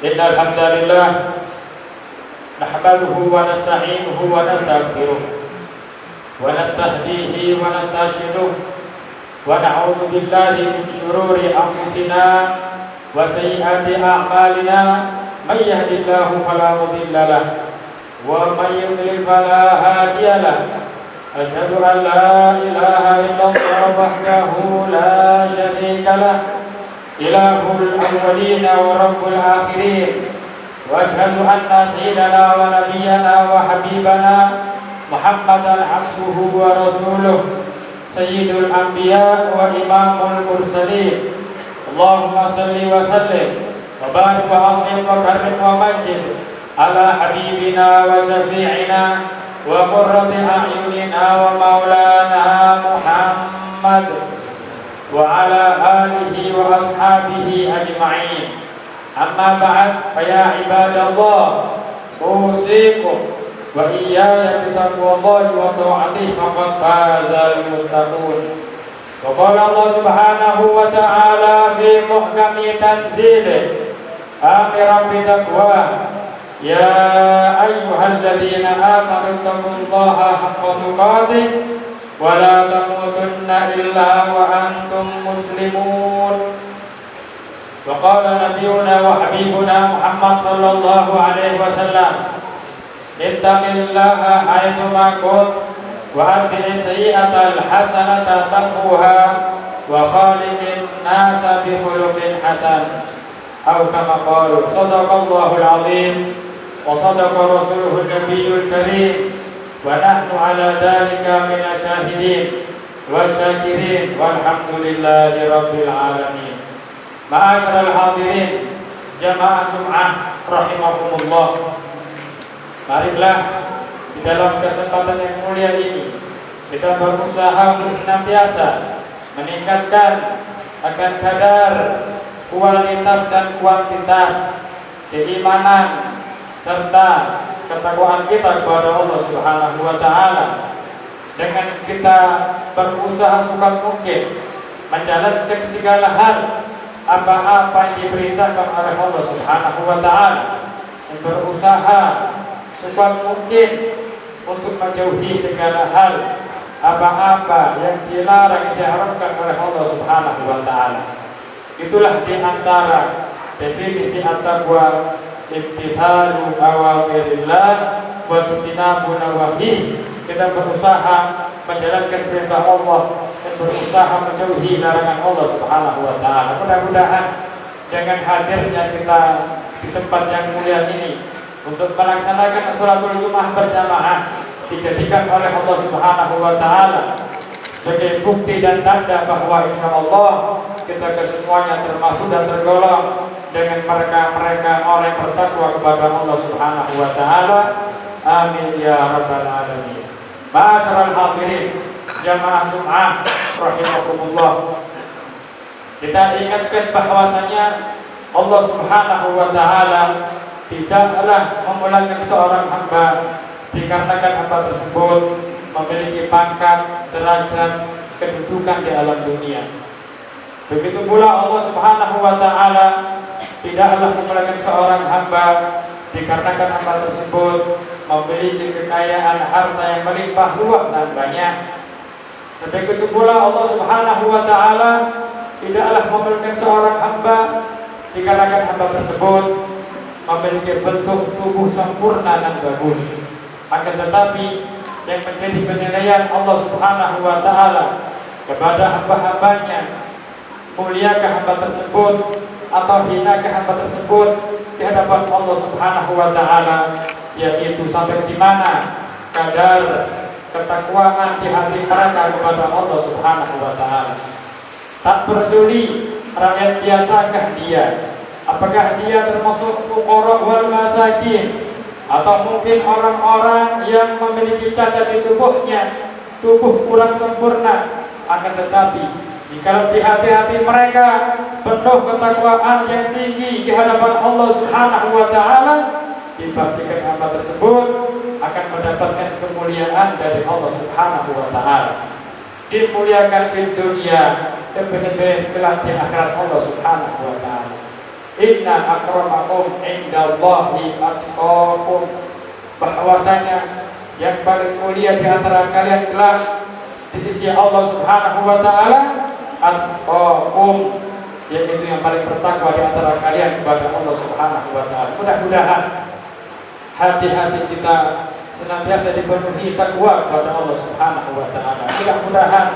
Innal hamdalillah nahmaduhu wa nasta'inuhu wa nastaghfiruh wa nastahdihi wa nastarshiduh wa na'udzu billahi min shururi anfusina wa sayyiati a'malina may yahdihillahu fala mudilla lahu wa may yudlil fala hadiya lahu. Asyhadu an la ilaha illallah wahdahu la syarika lahu ilahul awwalin wa rabbul akhirin. Wa asyhadu anna sayyidana wa nabiyyana wa habibana Muhammadan abduhu wa rasuluh sayyidul anbiya wa imamul mursalin. Allahumma salli wa sallim wa barik wa azim wa karim wa majid ala habibina wa syafi'ina wa qurrati a'yunina wa maulana Muhammad wa ala alihi wa ashabihi ajma'in. Amma ba'd, fa ya ibadallah, usikum wa iyaya bitaqwallahi wa ta'atihi faqad fazal muttaqun. Wa qala Allah subhanahu wa ta'ala fi muhkami tanzilih amiran bitaqwa ya ayyuhalladzina amanu taqullaha haqqa tuqatih wa la tamutunna illa wa antum muslimun. Wa qala nabiyuna wa habibuna Muhammad sallallahu alaihi wasallam ittaqillaha haitsu ma kunt wa atbi' sayyi'atal hasanata tamhuha wa khaliqin nasa bi khuluqin hasan aw kama qala sadaqallahul azim wa sadaqa rasuluhun nabiyyul karim wa nahnu ala dhalika minasy syahidin wa syakirin walhamdulillahi rabbil alamin. Ma'asyiral hadirin jamaah Jum'ah rahimakumullah. Marilah di dalam kesempatan yang mulia ini kita berusaha untuk senantiasa meningkatkan akan kadar kualitas dan kuantitas keimanan serta ketakwaan kita kepada Allah Subhanahu wa taala dengan kita berusaha sekuat mungkin menjalankan segala hal apa-apa yang diperintahkan oleh Allah Subhanahu wa taala, dan berusaha sekuat mungkin untuk menjauhi segala hal apa-apa yang dilarang yang diharamkan oleh Allah Subhanahu wa taala. Itulah di antara definisi at-taqwa, imtithalu awamirillah wa ijtinabu nawahi. Kita berusaha menjalankan perintah Allah dan berusaha menjauhi larangan Allah Subhanahu wa taala. Mudah-mudahan dengan hadirnya kita di tempat yang mulia ini untuk melaksanakan sholatul Jumat berjamaah dijadikan oleh Allah Subhanahu wa taala sebagai bukti dan tanda bahwa insyaallah kita kesemuanya termasuk dan tergolong dengan mereka orang yang bertakwa kepada Allah Subhanahu wa taala. Amin ya rabbal alamin. Ma'asyiral hadirin jamaah Jum'ah rahimakumullah. Kita ingatkan bahwasanya Allah Subhanahu wa taala tidaklah memulakan seorang hamba dikarenakan hamba tersebut memiliki pangkat, derajat, kedudukan di alam dunia. Begitu pula Allah Subhanahu wa taala tidaklah memulakan seorang hamba dikarenakan hamba tersebut memiliki kekayaan harta yang melimpah ruah dan banyak. Begitu pula Allah Subhanahu wa taala tidaklah memulakan seorang hamba dikarenakan hamba tersebut memiliki bentuk tubuh sempurna dan bagus. Akan tetapi yang menjadi penilaian Allah Subhanahu wa taala kepada hamba-hambanya, muliakah hamba tersebut atau hinakah hamba tersebut di hadapan Allah Subhanahu wa taala, yaitu sampai di mana kadar ketakwaan di hati mereka kepada Allah Subhanahu wa taala. Tak peduli rakyat biasakah dia, apakah dia termasuk fuqara wal masakin, atau mungkin orang-orang yang memiliki cacat di tubuhnya, tubuh kurang sempurna. Akan tetapi jika di hati-hati mereka penuh ketakwaan yang tinggi di hadapan Allah Subhanahu wa taala, dipastikan hamba tersebut akan mendapatkan kemuliaan dari Allah Subhanahu wa taala. Dimuliakan di dunia dan benar-benar kelak di akhirat Allah Subhanahu wa taala. Inna akramakum indallahi atqakum. Bahwasanya yang paling mulia di antara kalian adalah di sisi Allah Subhanahu wa taala atqakum, yaitu yang paling bertakwa di antara kalian kepada Allah Subhanahu wa taala. Mudah-mudahan hati-hati kita senantiasa dipenuhi takwa kepada Allah Subhanahu wa taala. Mudah-mudahan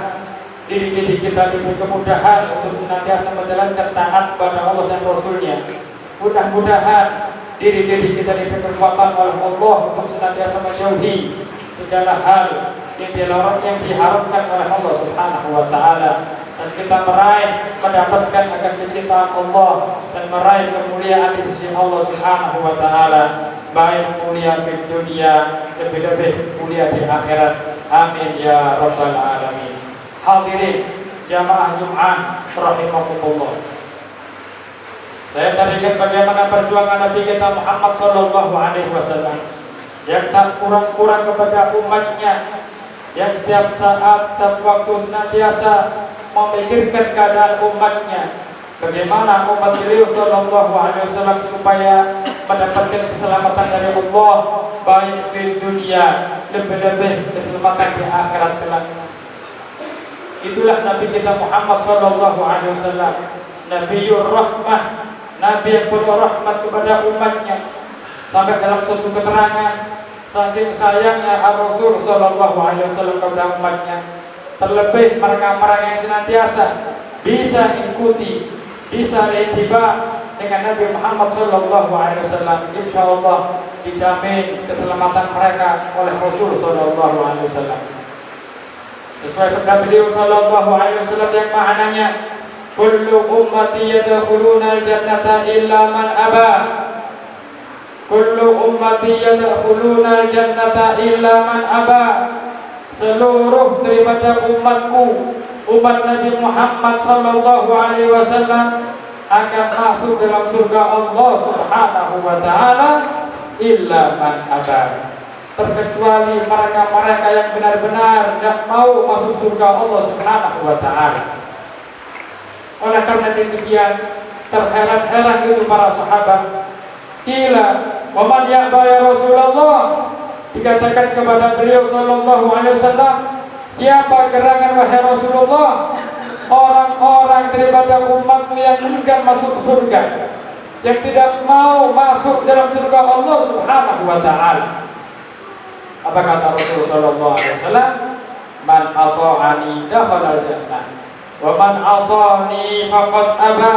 diri-diri kita diberi kemudahan untuk senantiasa menjalankan taat kepada Allah dan Rasul-Nya. Mudah-mudahan diri-diri kita diberi kekuatan oleh Allah untuk senantiasa menjauhi segala hal yang dilarang, yang diharapkan oleh Allah Subhanahu wa taala, dan kita mendapatkan akan kecintaan Allah dan meraih kemuliaan di sisi Allah Subhanahu wa taala, baik mulia di dunia, lebih-lebih mulia di akhirat. Amin ya rabbal alamin. Hadirin jamaah Jumat rahimakumullah. Saya teringat bagaimana perjuangan Nabi kita Muhammad sallallahu alaihi wasallam yang tak kurang-kurang kepada umatnya, yang setiap saat, setiap waktu senantiasa memikirkan keadaan umatnya, bagaimana umat beliau sallallahu alaihi wasallam supaya mendapatkan keselamatan dari Allah, baik di dunia, lebih-lebih keselamatan di akhirat kelak. Itulah Nabi kita Muhammad sallallahu alaihi wasallam, Nabiur Rahmah, Nabi yang penuh rahmat kepada umatnya. Sampai dalam suatu keterangan, saking sayangnya Rasul sallallahu alaihi wasallam kepada umatnya, terlebih mereka-mereka yang senantiasa bisa mengikuti, bisa berintibah dengan Nabi Muhammad sallallahu alaihi wasallam, insyaallah dijamin keselamatan mereka oleh Rasul sallallahu alaihi wasallam. Sesuai sabda beliau sallallahu alaihi wasallam yang maknanya, kullu ummati yadkhuluna al-jannata illa man aba. Kullu ummati yadkhuluna al-jannata illa man aba. Seluruh daripada umatku, umat Nabi Muhammad sallallahu alaihi wasallam akan masuk dalam surga Allah Subhanahu wa taala illa man aba, terkecuali mereka-mereka yang benar-benar tidak mau masuk surga Allah Subhanahu wa taala. Oleh karena demikian, terheran-heran itu para sahabat. Qila, wa man ya'ba ya Rasulullah? Dikatakan kepada beliau sallallahu alaihi wasallam, siapa gerangan wahai Rasulullah? Orang-orang daripada umatmu yang enggan masuk surga, yang tidak mau masuk dalam surga Allah Subhanahu wa taala. Apa kata Rasulullah sallallahu alaihi wasallam? Man ata'ani dakhala al-jannah wa man asani faqad aba.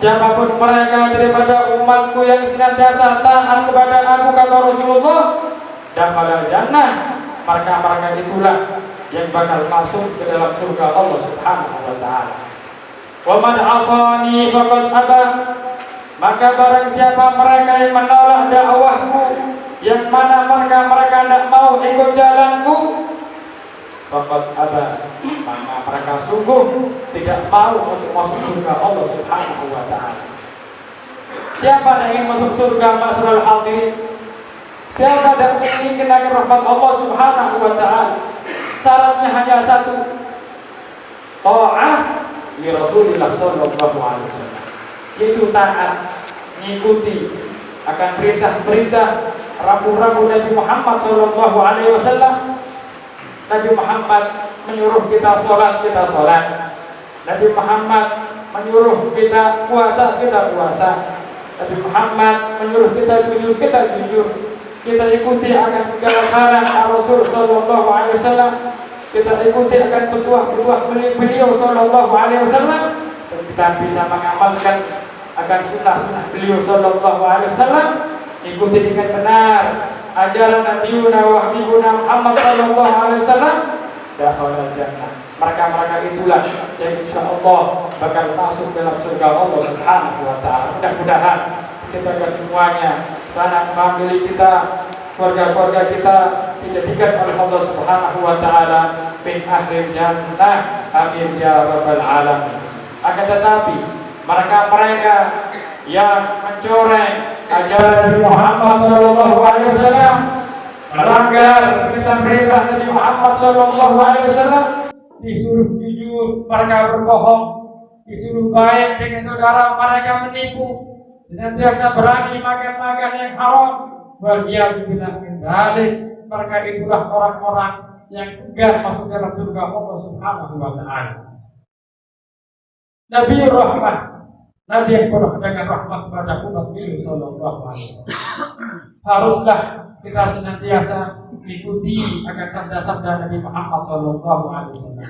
Siapapun mereka daripada umatku yang senantiasa taat kepada aku, kata Rasulullah, dakhala al-jannah, maka mereka itulah yang bakal masuk ke dalam surga Allah Subhanahu wa taala. Wa man asani faqad aba, maka barang siapa mereka yang menolak dakwahku, yang mana mereka tidak mau ikut jalanku, faqad aba, maka mereka sungguh tidak mau untuk masuk surga Allah Subhanahu wa taala. Siapa yang ingin masuk surga masyarul hadirin? Siapa yang ingin kenal rahmat Allah Subhanahu wa taala? Syaratnya hanya satu, ta'ah li Rasulillah sallallahu alaihi wasallam, yaitu taat, mengikuti akan perintah-perintah rambu-rambu Nabi Muhammad sallallahu alaihi wasallam. Nabi Muhammad menyuruh kita sholat, kita sholat. Nabi Muhammad menyuruh kita puasa, kita puasa. Nabi Muhammad menyuruh kita jujur, kita jujur. Kita ikuti akan segala saran Rasul sallallahu alaihi wasallam. Kita ikuti akan petuah-petuah beliau sallallahu alaihi wasallam, dan kita bisa mengamalkan akan sunnah-sunnah beliau sallallahu alaihi wasallam. Ikuti dengan benar ajaran Nabiuna wa Habibuna Muhammad sallallahu alaihi wasallam, dakhala jannah. Mereka itulah yang insyaallah bakal masuk dalam surga Allah Subhanahu wa taala. Mudah-mudahan kita semuanya, sanak famili kita, keluarga-keluarga kita dijadikan oleh Allah Subhanahu wa taala min ahli jannah. Amin ya rabbal alamin. Akan tetapi mereka yang mencoreng ajaran Muhammad sallallahu alaihi wasallam, melanggar perintah Nabi Muhammad sallallahu alaihi wasallam, disuruh jujur, mereka berbohong. disuruh baik dengan saudara, mereka menipu, senantiasa berani makan-makan yang haram. Waliyadzubillah min dzalik. Mereka itulah orang-orang yang enggan masuk dalam surga Allah Subhanahu wa taala. Nabi Rahmat, Nabi yang penuh dengan rahmat kepada umat beliau sallallahu alaihi wasallam. Haruslah kita senantiasa ikuti akan sabda-sabda Nabi Muhammad sallallahu alaihi wasallam.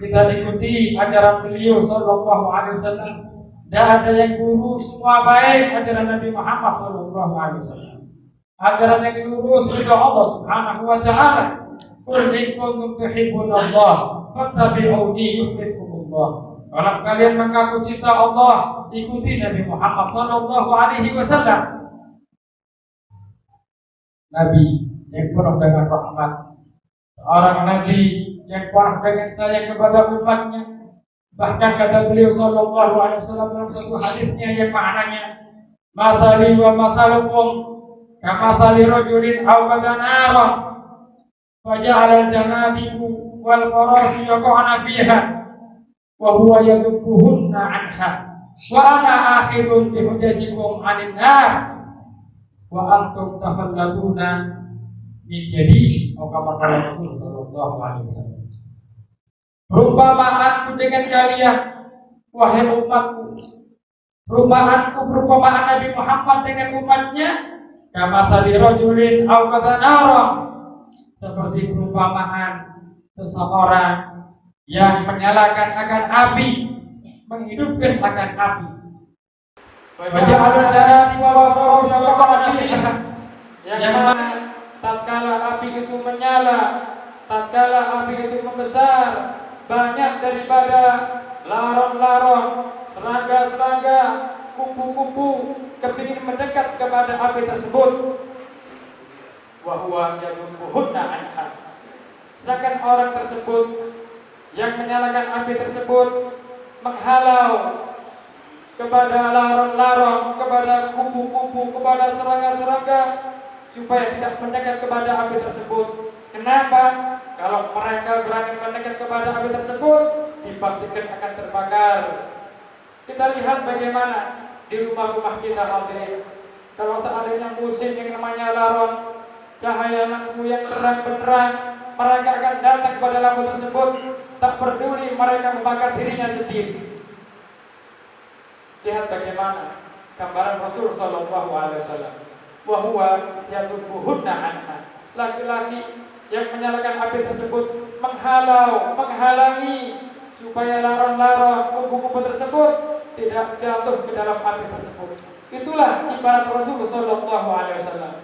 Kita ikuti ajaran beliau sallallahu alaihi wasallam. Dan ada yang lurus, semua baik ajaran Nabi Muhammad sallallahu alaihi wasallam. Ajaran yang lurus juga Allah Subhanahu wa taala. Qul in kuntum tuhibbunallah fattabi'uni yuhibbukumullah. Kalau kalian mengaku cinta Allah, ikuti Nabi Muhammad sallallahu alaihi wasallam. Nabi yang penuh dengan rahmat, seorang nabi yang penuh dengan sayang kepada umatnya. Bahkan kata beliau sallallahu alaihi wasallam dalam satu hadisnya yang maknanya, "Mathali wa mathalukum kamathali rajulin awqada naran faja'ala janabihu wal farashi yaqa'na fiha wa huwa yadubbuhunna anha wa ana akhirun bi hujazikum 'anil nar wa antum tafalladuna min yadi." Atau kama qala Rasul sallallahu alaihi wasallam, "Perumpamaanku dengan kalian, wahai umatku, perumpamaan Nabi Muhammad dengan umatnya, kamathali rajulin awqada naran, seperti perumpamaan seseorang yang menyalakan akan api, menghidupkan akan api. Wajah ada cara di bawah yang mana tatkala api itu menyala, tatkala api itu membesar, banyak daripada laron-laron, serangga-serangga, kupu-kupu kepingin mendekat kepada api tersebut. Wa huwa yadubbuhunna anha. Sedangkan orang tersebut yang menyalakan api tersebut menghalau kepada laron-laron, kepada kupu-kupu, kepada serangga-serangga supaya tidak mendekat kepada api tersebut. Kenapa? Kalau mereka berani mendekat kepada api tersebut, dipastikan akan terbakar. Kita lihat bagaimana di rumah-rumah kita hadirin. Kalau seandainya musim yang namanya laron, cahaya lampu yang terang benderang, mereka akan datang kepada lampu tersebut, tak peduli mereka membakar dirinya sendiri. Lihat bagaimana gambaran Rasul sallallahu alaihi wasallam. Wa huwa yadubbuhunna anha. Laki-laki yang menyalakan api tersebut menghalangi supaya laron-laron, kupu-kupu tersebut tidak jatuh ke dalam api tersebut. Itulah ibarat Rasul sallallahu alaihi wasallam.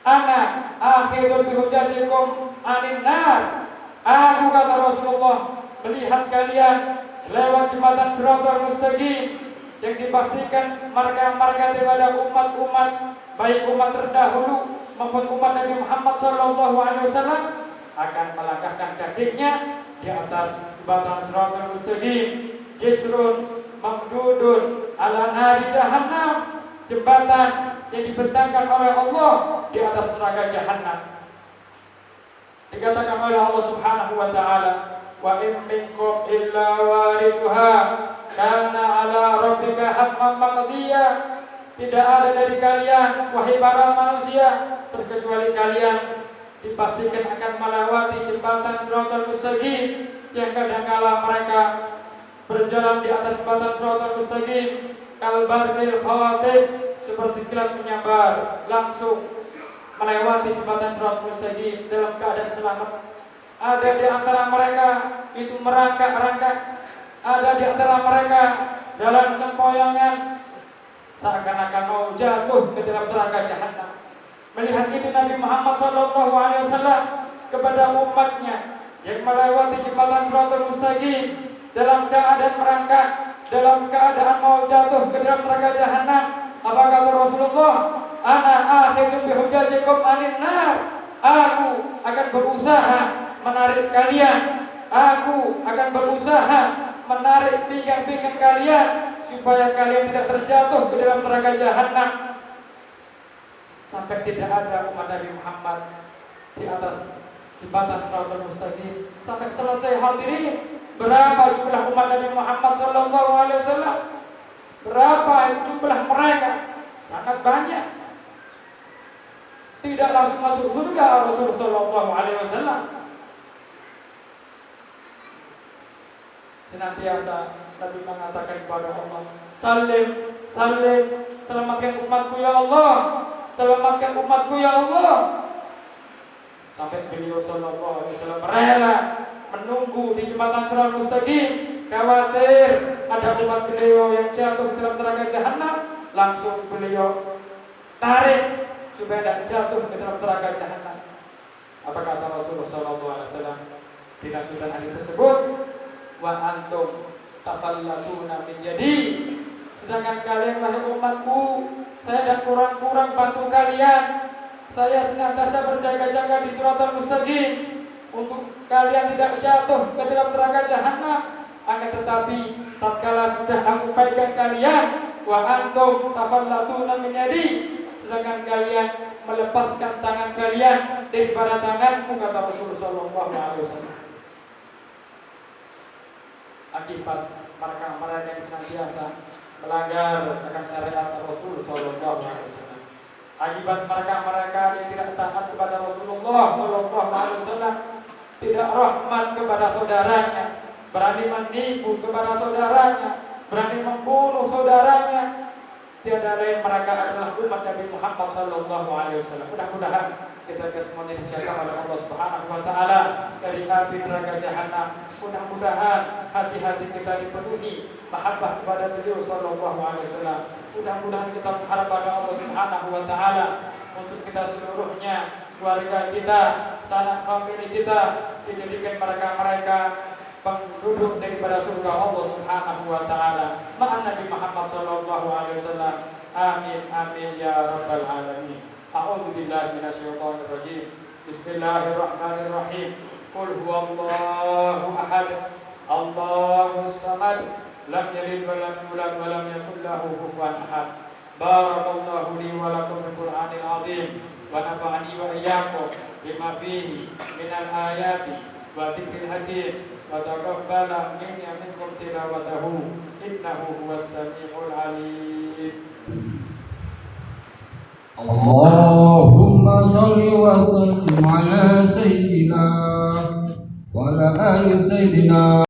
Ana akhirul bihujasikum anin nar. Aku kata Rasulullah melihat kalian lewat jembatan Shiratal Mustaqim yang dipastikan marga-marga daripada umat-umat, baik umat terdahulu maupun umat Nabi Muhammad sallallahu alaihi wasallam akan melangkahkan kakinya di atas jembatan Shiratal Mustaqim. Jisrun mamdudun ala nari jahannam, jembatan yang dibentangkan oleh Allah di atas neraka jahannam. Dikatakan oleh Allah Subhanahu wa taala, wa in minkum illa waridha kana ala rabbika hatman maqdiya. Tidak ada dari kalian wahai para manusia terkecuali kalian dipastikan akan melewati jembatan Shiratal Mustaqim yang kadangkala mereka berjalan di atas jembatan Shiratal Mustaqim kalbarqil khawatif, seperti kilat menyambar langsung melewati jembatan Shiratal Mustaqim dalam keadaan selamat. Ada di antara mereka itu merangkak-rangkak, ada di antara mereka jalan sempoyongan seakan-akan mau jatuh ke dalam neraka jahannam. Melihat itu Nabi Muhammad SAW kepada umatnya yang melewati jembatan Shiratal Mustaqim dalam keadaan merangkak, dalam keadaan mau jatuh ke dalam neraka jahannam. Apa kata Rasulullah? Ana akhirun bihujasikum anin nar. Aku akan berusaha menarik kalian. Aku akan berusaha menarik pinggang-pinggang kalian supaya kalian tidak terjatuh ke dalam neraka jahannam. Sampai tidak ada umat Nabi Muhammad di atas jembatan Shiratal Mustaqim sampai selesai hadirin. Berapa jumlah umat Nabi Muhammad sallallahu alaihi wasallam? Berapa jumlah mereka? Sangat banyak. Tidak langsung masuk surga Rasulullah sallallahu alaihi wasallam. Senantiasa Nabi mengatakan kepada Allah, "Salim, salim, selamatkan umatku ya Allah. Selamatkan umatku ya Allah." Sampai beliau sallallahu alaihi wasallam rela menunggu di jembatan Siratal Mustaqim, khawatir ada umat beliau yang jatuh dalam neraka jahanam, langsung beliau tarik supaya tidak jatuh ke dalam neraka jahanam. Apa kata Rasulullah sallallahu alaihi wasallam di lanjutan hadis tersebut? Wa antum tafallatuna min yadi, sedangkan kalian wahai umatku, saya dan kurang-kurang bantu kalian. Saya senantiasa berjaga-jaga di Siratal Mustaqim untuk kalian tidak jatuh ke dalam neraka jahanam. Akan tetapi tatkala sudah aku baikan kalian, wa antum tafallatuna min yadi, sedangkan kalian melepaskan tangan kalian daripada tanganku, kata Rasulullah sallallahu alaihi wasallam. Akibat mereka yang senantiasa melanggar akan syariat Rasul sallallahu alaihi wasallam, akibat mereka yang tidak taat kepada Rasulullah sallallahu alaihi wasallam, tidak rahmat kepada saudaranya, berani menipu kepada saudaranya, berani membunuh saudaranya, tiada lain mereka adalah umat Nabi Muhammad sallallahu alaihi wasallam. Mudah-mudahan kita semuanya dijaga oleh Allah Subhanahu wa taala dari api neraka jahanam. Mudah-mudahan hati-hati kita dipenuhi mahabbah kepada beliau sallallahu alaihi wasallam. Mudah-mudahan kita berharap pada Allah Subhanahu wa taala untuk kita seluruhnya, keluarga kita, sanak famili kita, dijadikan mereka penduduk daripada surga Allah Subhanahu wa taala. Ma'an Nabi Muhammad sallallahu alaihi wasallam. Amin amin ya rabbal alamin. A'udzu billahi minasyaitonir rajim. Bismillahirrahmanirrahim. Qul huwallahu ahad. Allahus samad. Lam yalid wa lam yulad wa lam yakul lahu kufuwan ahad. Barakallahu li wa lakum bil Qur'anil azim wa nafa'ani wa iyyakum bima fihi minal ayati wa dzikril hakim. وتقبل مني منكم تلاوته إنه هو السميع العليم. اللهم صل وسلم على سيدنا وعلى آل سيدنا